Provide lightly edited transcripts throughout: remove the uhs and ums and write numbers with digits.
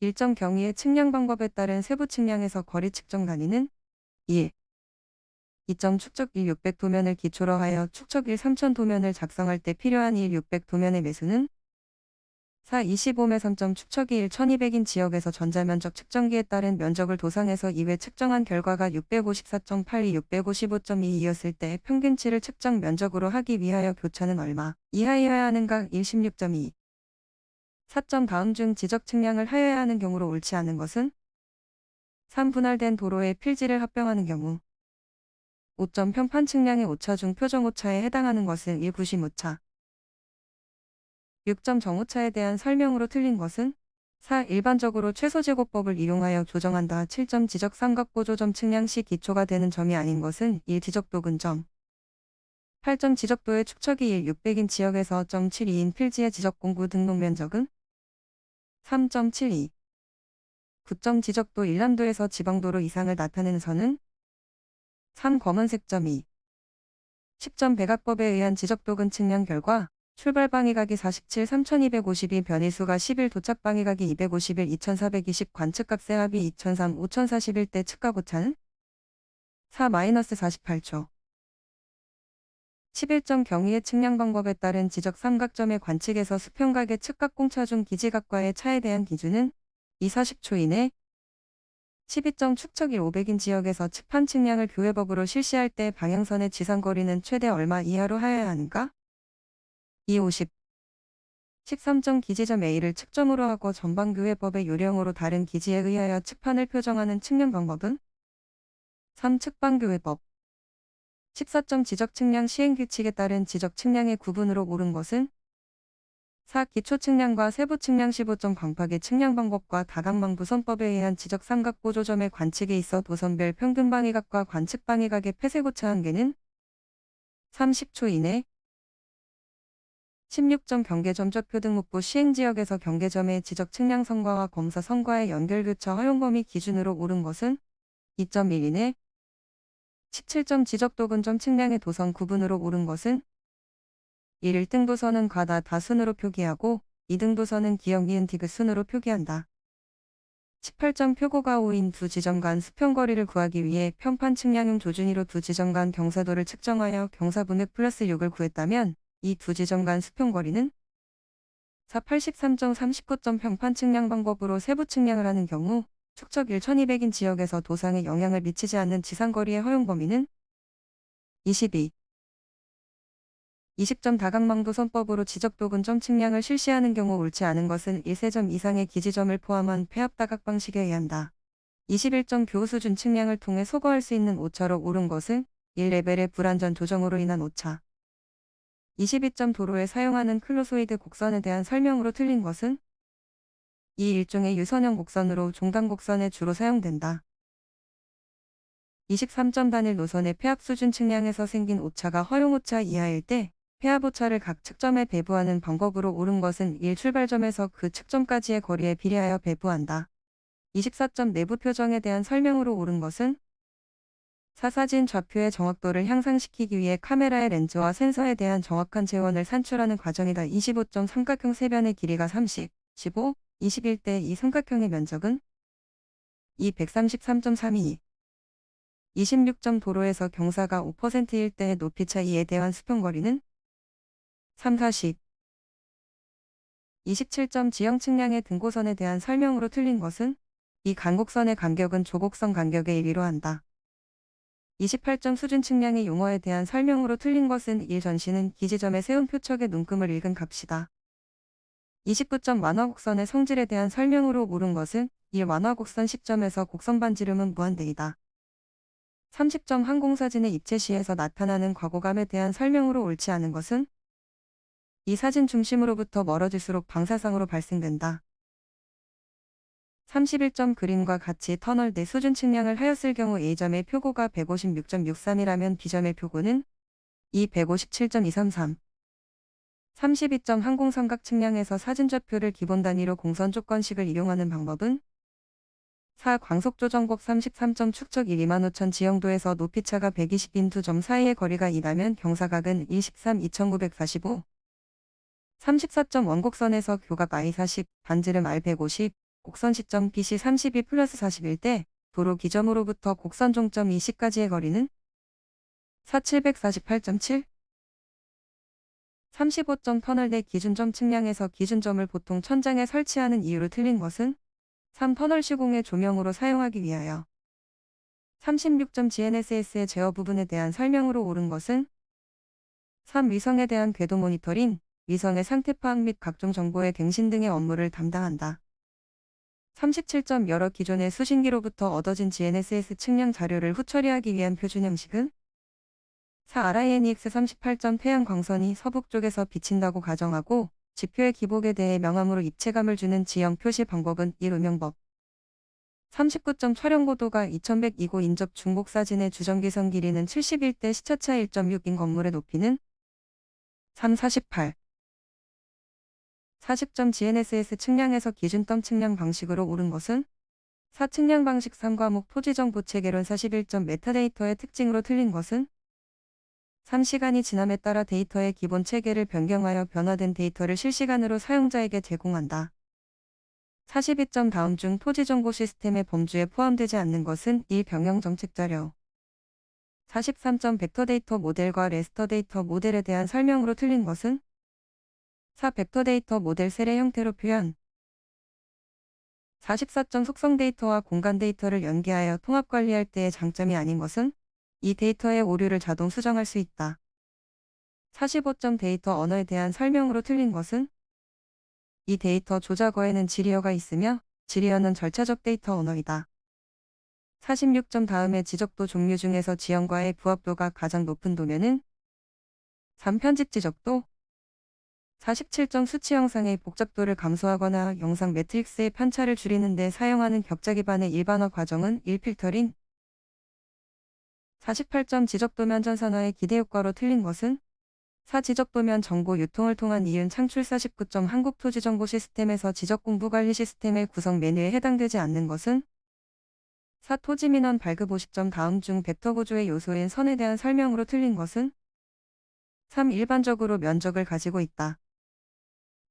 일정 경위의 측량 방법에 따른 세부 측량에서 거리 측정 단위는 1. 2점 축적 1 600 도면을 기초로 하여 축적 1 3000 도면을 작성할 때 필요한 1 600 도면의 매수는 4. 25매 3점 축척이 1 1200인 지역에서 전자면적 측정기에 따른 면적을 도상해서 이외 측정한 결과가 654.82, 655.22였을 때 평균치를 측정 면적으로 하기 위하여 교차는 얼마 이하여야 하는가? 1 16.2. 4점 다음 중 지적 측량을 하여야 하는 경우로 옳지 않은 것은 3. 분할된 도로의 필지를 합병하는 경우 5점 평판 측량의 오차 중 표정 오차에 해당하는 것은 1. 구심 오차 6점 정오차에 대한 설명으로 틀린 것은 4. 일반적으로 최소제곱법을 이용하여 조정한다. 7점 지적 삼각보조점 측량 시 기초가 되는 점이 아닌 것은 1. 지적도 근점 8점 지적도의 축척이 1 600인 지역에서 0.72인 필지의 지적공구 등록 면적은 3.72 9점 지적도 일남도에서 지방도로 이상을 나타내는 선은 3. 검은색 점 2 10점 백악법에 의한 지적도근 측량 결과 출발 방위각이 47, 3252, 변이수가 11, 도착 방위각이 251, 2420, 관측값의 합이 2003, 5041 때 측각 오차는 4-48초. 11점 경위의 측량 방법에 따른 지적 삼각점의 관측에서 수평각의 측각 공차 중 기지각과의 차에 대한 기준은 2-40초 이내. 12점 축척 1 500인 지역에서 측판 측량을 교회법으로 실시할 때 방향선의 지상거리는 최대 얼마 이하로 하여야 하는가? 250. 13점 기지점 A를 측점으로 하고 전방교회법의 요령으로 다른 기지에 의하여 측판을 표정하는 측량 방법은 3. 측방교회법 14점 지적 측량 시행규칙에 따른 지적 측량의 구분으로 옳은 것은 4. 기초 측량과 세부 측량 15점 광팍의 측량 방법과 다각망도선법에 의한 지적 삼각보조점의 관측에 있어 도선별 평균 방위각과 관측 방위각의 폐쇄고차 한계는 30초 이내. 16점 경계점 좌표 등록부 시행지역에서 경계점의 지적 측량 성과와 검사 성과의 연결교차 허용범위 기준으로 옳은 것은 2.1 이내. 17점 지적도 근점 측량의 도선 구분으로 옳은 것은 1. 1등 도선은 과다 다순으로 표기하고 2등 도선은 기역 니은 디귿 순으로 표기한다. 18점 표고가 5인 두 지점 간 수평거리를 구하기 위해 평판 측량용 조준위로 두 지점 간 경사도를 측정하여 경사분획 플러스 6을 구했다면 이 두 지점 간 수평거리는 4. 83점 39점 평판 측량 방법으로 세부 측량을 하는 경우 축척 1200인 지역에서 도상에 영향을 미치지 않는 지상거리의 허용 범위는 22. 20점 다각망도선법으로 지적도 근점 측량을 실시하는 경우 옳지 않은 것은 1세점 이상의 기지점을 포함한 폐합다각 방식에 의한다. 21점 교수준 측량을 통해 소거할 수 있는 오차로 옳은 것은 1레벨의 불안전 조정으로 인한 오차. 22점 도로에 사용하는 클로소이드 곡선에 대한 설명으로 틀린 것은 이 일종의 유선형 곡선으로 종단 곡선에 주로 사용된다. 23점 단일 노선의 폐합 수준 측량에서 생긴 오차가 허용오차 이하일 때 폐합 오차를 각 측점에 배부하는 방법으로 옳은 것은 1 출발점에서 그 측점까지의 거리에 비례하여 배부한다. 24점 내부 표정에 대한 설명으로 옳은 것은 4. 사진 좌표의 정확도를 향상시키기 위해 카메라의 렌즈와 센서에 대한 정확한 재원을 산출하는 과정이다. 25점 삼각형 세변의 길이가 30, 15, 21 때 이 삼각형의 면적은 233.32. 26점 도로에서 경사가 5%일 때의 높이차 2에 대한 수평거리는 3, 40. 27점 지형 측량의 등고선에 대한 설명으로 틀린 것은 이 간곡선의 간격은 조곡선 간격의 1위로 한다. 28점 수준 측량의 용어에 대한 설명으로 틀린 것은 1 전시는 기지점에 세운 표척의 눈금을 읽은 값이다. 29점 완화곡선의 성질에 대한 설명으로 옳은 것은 1 완화곡선 시점에서 곡선 반지름은 무한대이다. 30점 항공사진의 입체 시에서 나타나는 과거감에 대한 설명으로 옳지 않은 것은 이 사진 중심으로부터 멀어질수록 방사상으로 발생된다. 31점 그림과 같이 터널 내 수준 측량을 하였을 경우 A점의 표고가 156.63이라면 B점의 표고는 257.233. 32점 항공삼각 측량에서 사진좌표를 기본 단위로 공선 조건식을 이용하는 방법은 4. 광속조정법 33점 축척 1 25,000 지형도에서 높이차가 120인 두 점 사이의 거리가 2라면 경사각은 113 2945. 34점 원곡선에서 교각 I40, 반지름 R150, 곡선 시점 BC 32+41대 도로 기점으로부터 곡선 종점 EC까지의 거리는 748.7 35점 터널 내 기준점 측량에서 기준점을 보통 천장에 설치하는 이유로 틀린 것은 3. 터널 시공의 조명으로 사용하기 위하여 36점 GNSS의 제어 부분에 대한 설명으로 옳은 것은 3. 위성에 대한 궤도 모니터링, 위성의 상태 파악 및 각종 정보의 갱신 등의 업무를 담당한다. 37점 여러 기존의 수신기로부터 얻어진 GNSS 측량 자료를 후처리하기 위한 표준 형식은 4. RINEX 38점 태양 광선이 서북쪽에서 비친다고 가정하고 지표의 기복에 대해 명암으로 입체감을 주는 지형 표시 방법은 1. 음영법 39점 촬영 고도가 2102고 인접 중복 사진의 주정기선 길이는 71대 시차차 1.6인 건물의 높이는 3. 48 40점 GNSS 측량에서 기준점 측량 방식으로 옳은 것은 4. 측량 방식 3. 과목 토지정보 체계론 41점 메타데이터의 특징으로 틀린 것은 3. 시간이 지남에 따라 데이터의 기본 체계를 변경하여 변화된 데이터를 실시간으로 사용자에게 제공한다. 42점 다음 중 토지정보 시스템의 범주에 포함되지 않는 것은 1. 병영정책자료 43점 벡터데이터 모델과 레스터 데이터 모델에 대한 설명으로 틀린 것은 4. 벡터데이터 모델 셀의 형태로 표현 44점 속성 데이터와 공간 데이터를 연계하여 통합관리할 때의 장점이 아닌 것은 이 데이터의 오류를 자동 수정할 수 있다. 45점 데이터 언어에 대한 설명으로 틀린 것은 이 데이터 조작어에는 지리어가 있으며 지리어는 절차적 데이터 언어이다. 46점 다음의 지적도 종류 중에서 지형과의 부합도가 가장 높은 도면은 3. 편집 지적도 47점 수치 영상의 복잡도를 감소하거나 영상 매트릭스의 편차를 줄이는 데 사용하는 격자 기반의 일반화 과정은 1. 필터링 48점 지적도면 전산화의 기대 효과로 틀린 것은 4. 지적도면 정보 유통을 통한 이윤 창출 49점 한국토지정보 시스템에서 지적공부관리 시스템의 구성 메뉴에 해당되지 않는 것은 4. 토지민원 발급 50점 다음 중 벡터 구조의 요소인 선에 대한 설명으로 틀린 것은 3. 일반적으로 면적을 가지고 있다.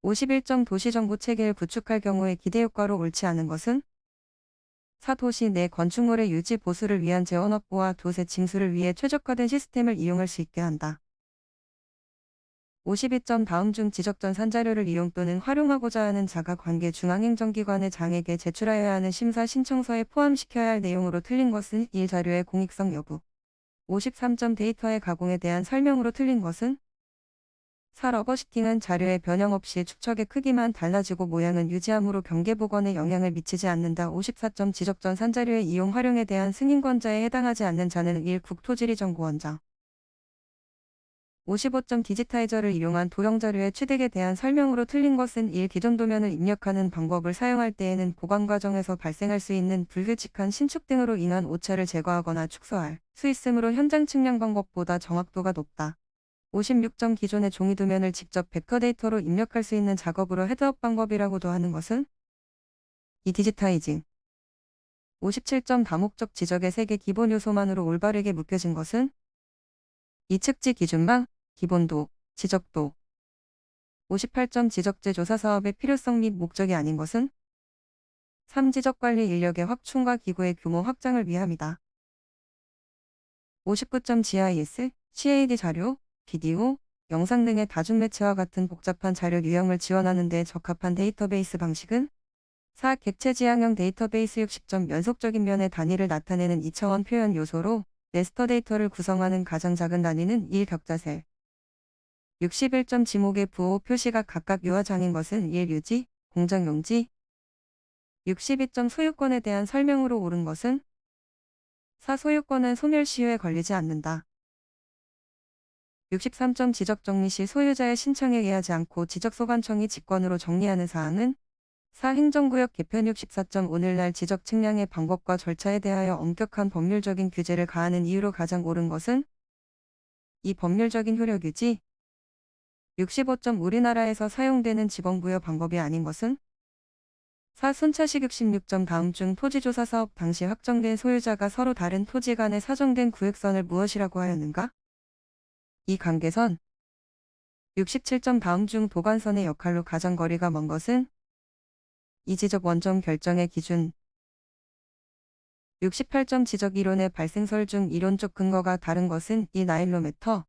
51점 도시정보 체계를 구축할 경우에 기대효과로 옳지 않은 것은 4. 도시 내 건축물의 유지 보수를 위한 재원 확보와 도세 징수를 위해 최적화된 시스템을 이용할 수 있게 한다. 52점 다음 중 지적전 산자료를 이용 또는 활용하고자 하는 자가 관계 중앙행정기관의 장에게 제출하여야 하는 심사 신청서에 포함시켜야 할 내용으로 틀린 것은 1. 자료의 공익성 여부 53점 데이터의 가공에 대한 설명으로 틀린 것은 4. 러버시팅은 자료의 변형 없이 축척의 크기만 달라지고 모양은 유지함으로 경계 복원에 영향을 미치지 않는다. 54점 지적전 산자료의 이용 활용에 대한 승인권자에 해당하지 않는 자는 1. 국토지리정보원장 55점 디지타이저를 이용한 도형자료의 취득에 대한 설명으로 틀린 것은 1. 기존 도면을 입력하는 방법을 사용할 때에는 보관 과정에서 발생할 수 있는 불규칙한 신축 등으로 인한 오차를 제거하거나 축소할 수 있으므로 현장 측량 방법보다 정확도가 높다. 56점 기존의 종이 도면을 직접 벡터 데이터로 입력할 수 있는 작업으로 헤드업 방법이라고도 하는 것은 이 디지타이징 57점 다목적 지적의 3개 기본 요소만으로 올바르게 묶여진 것은 이 측지 기준망, 기본도, 지적도 58점 지적재 조사 사업의 필요성 및 목적이 아닌 것은 3. 지적관리 인력의 확충과 기구의 규모 확장을 위함이다. 59점 GIS, CAD 자료, 비디오, 영상 등의 다중매체와 같은 복잡한 자료 유형을 지원하는 데 적합한 데이터베이스 방식은 4. 객체 지향형 데이터베이스 60점 연속적인 면의 단위를 나타내는 2차원 표현 요소로 레스터 데이터를 구성하는 가장 작은 단위는 1. 격자셀 61점 지목의 부호 표시가 각각 유화장인 것은 1. 유지, 공정용지 62점 소유권에 대한 설명으로 옳은 것은 4. 소유권은 소멸시효에 걸리지 않는다. 63점 지적 정리 시 소유자의 신청에 의하지 않고 지적소관청이 직권으로 정리하는 사항은 4. 행정구역 개편 64점 오늘날 지적 측량의 방법과 절차에 대하여 엄격한 법률적인 규제를 가하는 이유로 가장 옳은 것은 이 법률적인 효력 유지 65점 우리나라에서 사용되는 지방부여 방법이 아닌 것은 4. 순차식 66점 다음 중 토지조사 사업 당시 확정된 소유자가 서로 다른 토지 간에 사정된 구획선을 무엇이라고 하였는가? 이 관계선 67점 다음 중 도관선의 역할로 가장 거리가 먼 것은 이 지적 원점 결정의 기준 68점 지적 이론의 발생설 중 이론적 근거가 다른 것은 2나일로메터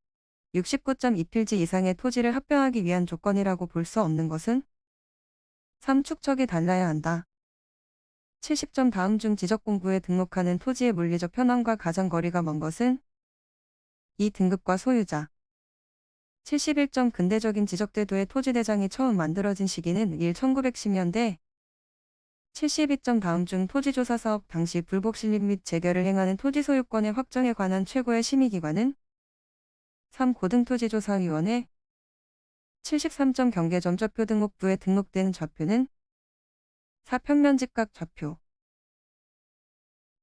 69.2필지 이상의 토지를 합병하기 위한 조건이라고 볼 수 없는 것은 3. 축척이 달라야 한다. 70점 다음 중 지적 공부에 등록하는 토지의 물리적 편함과 가장 거리가 먼 것은 2. 등급과 소유자 71점 근대적인 지적제도의 토지대장이 처음 만들어진 시기는 1910년대 72점 다음 중 토지조사사업 당시 불복 신립 및 재결을 행하는 토지소유권의 확정에 관한 최고의 심의기관은 3. 고등토지조사위원회 73점 경계점 좌표 등록부에 등록되는 좌표는 4. 평면직각 좌표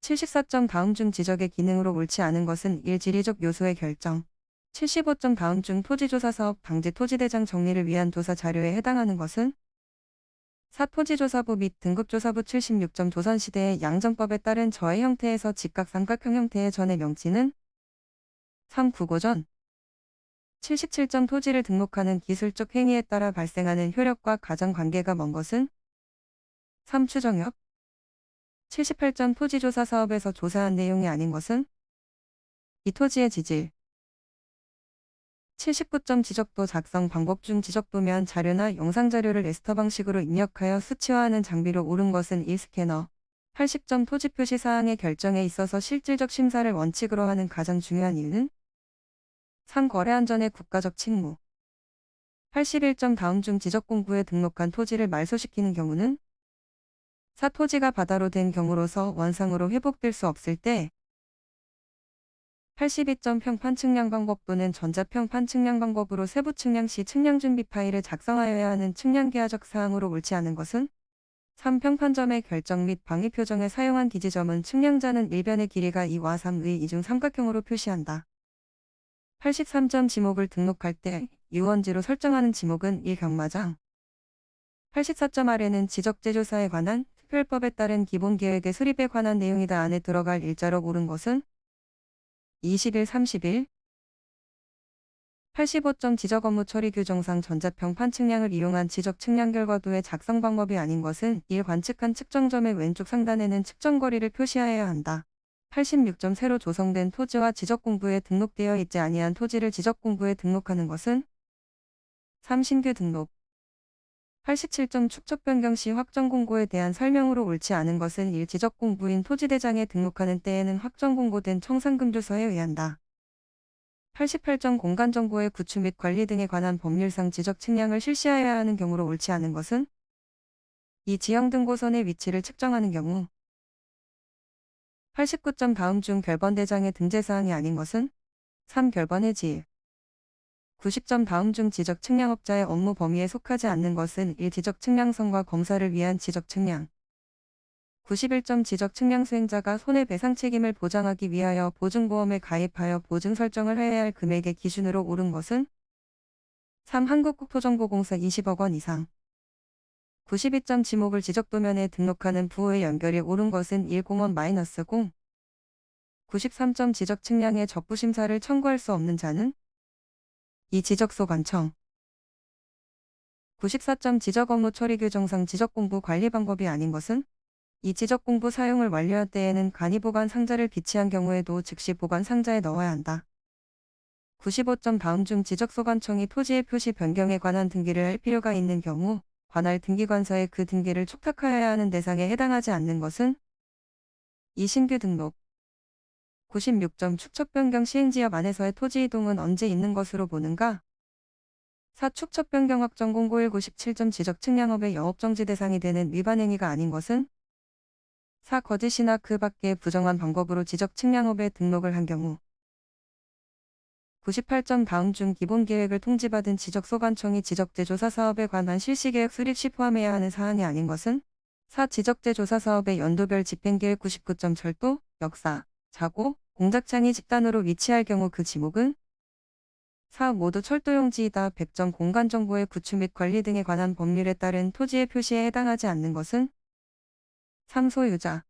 74점 다음 중 지적의 기능으로 옳지 않은 것은 1. 지리적 요소의 결정 75점 다음 중 토지조사사업 당지 토지대장 정리를 위한 조사 자료에 해당하는 것은 4. 토지조사부 및 등급조사부 76점 조선시대의 양정법에 따른 저해 형태에서 직각 삼각형 형태의 전의 명칭은 3. 구고전 77점 토지를 등록하는 기술적 행위에 따라 발생하는 효력과 가정관계가 먼 것은 3. 추정협 78점 토지조사 사업에서 조사한 내용이 아닌 것은 2. 토지의 지질 79점 지적도 작성 방법 중 지적도면 자료나 영상자료를 레스터 방식으로 입력하여 수치화하는 장비로 옳은 것은 1. 스캐너 80점 토지 표시 사항의 결정에 있어서 실질적 심사를 원칙으로 하는 가장 중요한 이유는 3. 거래 안전의 국가적 책무 81점 다음 중 지적 공부에 등록한 토지를 말소시키는 경우는 4. 토지가 바다로 된 경우로서 원상으로 회복될 수 없을 때 82점 평판 측량 방법 또는 전자평판 측량 방법으로 세부 측량 시 측량 준비 파일을 작성하여야 하는 측량 기하적 사항으로 옳지 않은 것은 3. 평판점의 결정 및 방위 표정에 사용한 기지점은 측량자는 일변의 길이가 2와 3의 이중 삼각형으로 표시한다. 83점 지목을 등록할 때 유원지로 설정하는 지목은 1. 경마장 84점 아래는 지적재조사에 관한 특별법에 따른 기본계획의 수립에 관한 내용이다. 안에 들어갈 일자로 옳은 것은 21, 31 85점 지적 업무 처리 규정상 전자평판 측량을 이용한 지적 측량 결과도의 작성 방법이 아닌 것은 1. 관측한 측정점의 왼쪽 상단에는 측정거리를 표시하여야 한다. 86점 새로 조성된 토지와 지적 공부에 등록되어 있지 아니한 토지를 지적 공부에 등록하는 것은 3. 신규 등록 87점 축척 변경 시 확정 공고에 대한 설명으로 옳지 않은 것은 1. 지적 공부인 토지대장에 등록하는 때에는 확정 공고된 청산금조서에 의한다. 88점 공간정보의 구축 및 관리 등에 관한 법률상 지적 측량을 실시하여야 하는 경우로 옳지 않은 것은 2. 지형 등고선의 위치를 측정하는 경우 89점 다음 중 결번대장의 등재사항이 아닌 것은 3. 결번의 질 90점 다음 중 지적 측량업자의 업무 범위에 속하지 않는 것은 1. 지적 측량성과 검사를 위한 지적 측량 91점 지적 측량 수행자가 손해배상 책임을 보장하기 위하여 보증보험에 가입하여 보증 설정을 해야 할 금액의 기준으로 옳은 것은 3. 한국국토정보공사 20억 원 이상 92점 지목을 지적도면에 등록하는 부호의 연결이 옳은 것은 1. 공원 -0 93점 지적 측량의 적부심사를 청구할 수 없는 자는 2. 지적소관청 94점 지적 업무 처리 규정상 지적 공부 관리 방법이 아닌 것은 2. 지적 공부 사용을 완료할 때에는 간이 보관 상자를 비치한 경우에도 즉시 보관 상자에 넣어야 한다. 95점 다음 중 지적소관청이 토지의 표시 변경에 관한 등기를 할 필요가 있는 경우 관할 등기관서에 그 등기를 촉탁하여야 하는 대상에 해당하지 않는 것은 2. 신규 등록 96점 축척 변경 시행지역 안에서의 토지 이동은 언제 있는 것으로 보는가? 4. 축척 변경 확정 공고일 97점 지적 측량업의 영업정지 대상이 되는 위반 행위가 아닌 것은 4. 거짓이나 그 밖의 부정한 방법으로 지적 측량업에 등록을 한 경우 98점 다음 중 기본계획을 통지받은 지적소관청이 지적재조사 사업에 관한 실시계획 수립 시 포함해야 하는 사항이 아닌 것은 4. 지적재조사 사업의 연도별 집행계획 99점 철도, 역사, 자고, 공작창이 집단으로 위치할 경우 그 지목은 4. 모두 철도용지이다. 100점 공간정보의 구축 및 관리 등에 관한 법률에 따른 토지의 표시에 해당하지 않는 것은 3. 소유자